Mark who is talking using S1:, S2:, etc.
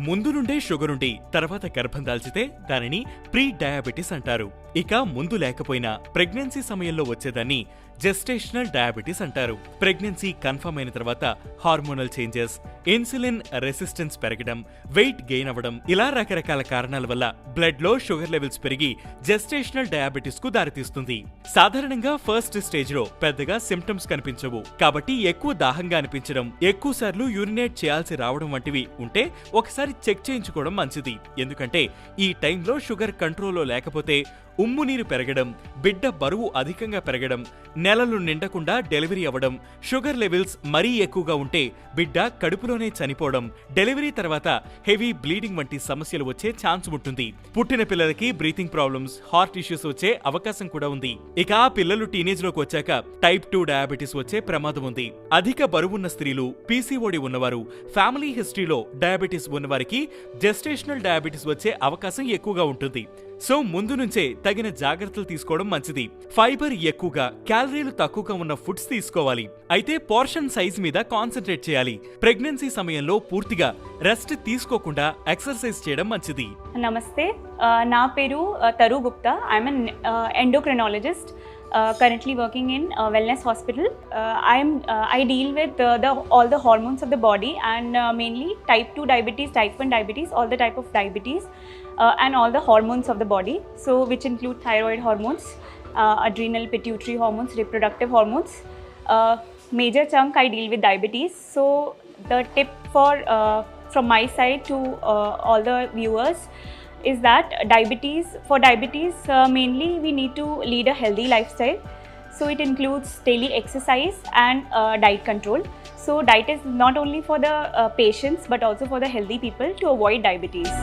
S1: ముందు నుండే షుగర్ ఉండి తర్వాత గర్భం దాల్చితే దానిని ప్రీ డయాబెటిస్ అంటారు. ఇక ముందు లేకపోయినా ప్రెగ్నెన్సీ సమయంలో వచ్చేదాన్ని జెస్టేషనల్ డయాబెటిస్ అంటారు. ప్రెగ్నెన్సీ కన్ఫర్మ్ అయిన తర్వాత హార్మోనల్ చేంజెస్, ఇన్సులిన్ రెసిస్టెన్స్ పెరగడం, వెయిట్ గెయిన్ అవ్వడం ఇలా రకరకాల కారణాల వల్ల బ్లడ్ లో షుగర్ లెవెల్స్ పెరిగి జెస్టేషనల్ డయాబెటిస్ కు దారితీస్తుంది. సాధారణంగా ఫస్ట్ స్టేజ్ లో పెద్దగా సిమ్టమ్స్ కనిపించవు. కాబట్టి ఎక్కువ దాహంగా అనిపించడం, ఎక్కువ సార్లు యూరినేట్ చేయాల్సి రావడం వంటివి ఉంటే ఒకసారి చెక్ చేయించుకోవడం మంచిది. ఎందుకంటే ఈ టైంలో షుగర్ కంట్రోల్లో లేకపోతే ఉమ్ము నీరు పెరగడం, బిడ్డ బరువు అధికంగా పెరగడం, నెలలు నిండకుండా డెలివరీ అవ్వడం, షుగర్ లెవెల్స్ మరీ ఎక్కువగా ఉంటే బిడ్డ కడుపులోనే చనిపోవడం, డెలివరీ తర్వాత హెవీ బ్లీడింగ్ వంటి సమస్యలు వచ్చే ఛాన్స్ ఉంటుంది. పుట్టిన పిల్లలకి బ్రీతింగ్ ప్రాబ్లమ్స్, హార్ట్ ఇష్యూస్ వచ్చే అవకాశం కూడా ఉంది. ఇక ఆ పిల్లలు టీనేజ్ లోకి వచ్చాక టైప్ 2 డయాబెటిస్ వచ్చే ప్రమాదం ఉంది. అధిక బరువున్న స్త్రీలు, పీసీఓడి ఉన్నవారు, ఫ్యామిలీ హిస్టరీలో డయాబెటిస్ ఉన్నవారికి జెస్టేషనల్ డయాబెటిస్ వచ్చే అవకాశం ఎక్కువగా ఉంటుంది. సో ముందు నుంచే తగిన జాగ్రత్తలు తీసుకోవడం మంచిది. ఫైబర్ ఎక్కువగా, క్యాలరీలు తక్కువగా ఉన్న ఫుడ్స్ తీసుకోవాలి. అయితే పోర్షన్ సైజ్ మీద కాన్సంట్రేట్ చేయాలి. ప్రెగ్నెన్సీ సమయంలో పూర్తిగా రెస్ట్ తీసుకోకుండా ఎక్సర్సైజ్ చేయడం మంచిది.
S2: నమస్తే, నా పేరు తరు Gupta. I'm an endocrinologist currently working in wellness hospital. I deal with all the hormones of the body and mainly type 2 diabetes, type 1 diabetes, all the type of diabetes and all the hormones of the body, so which include thyroid hormones, adrenal, pituitary hormones, reproductive hormones. Major chunk I deal with diabetes. So the tip for from my side to all the viewers is that for diabetes mainly we need to lead a healthy lifestyle. So it includes daily exercise and diet control. So diet is not only for the patients but also for the healthy people to avoid diabetes.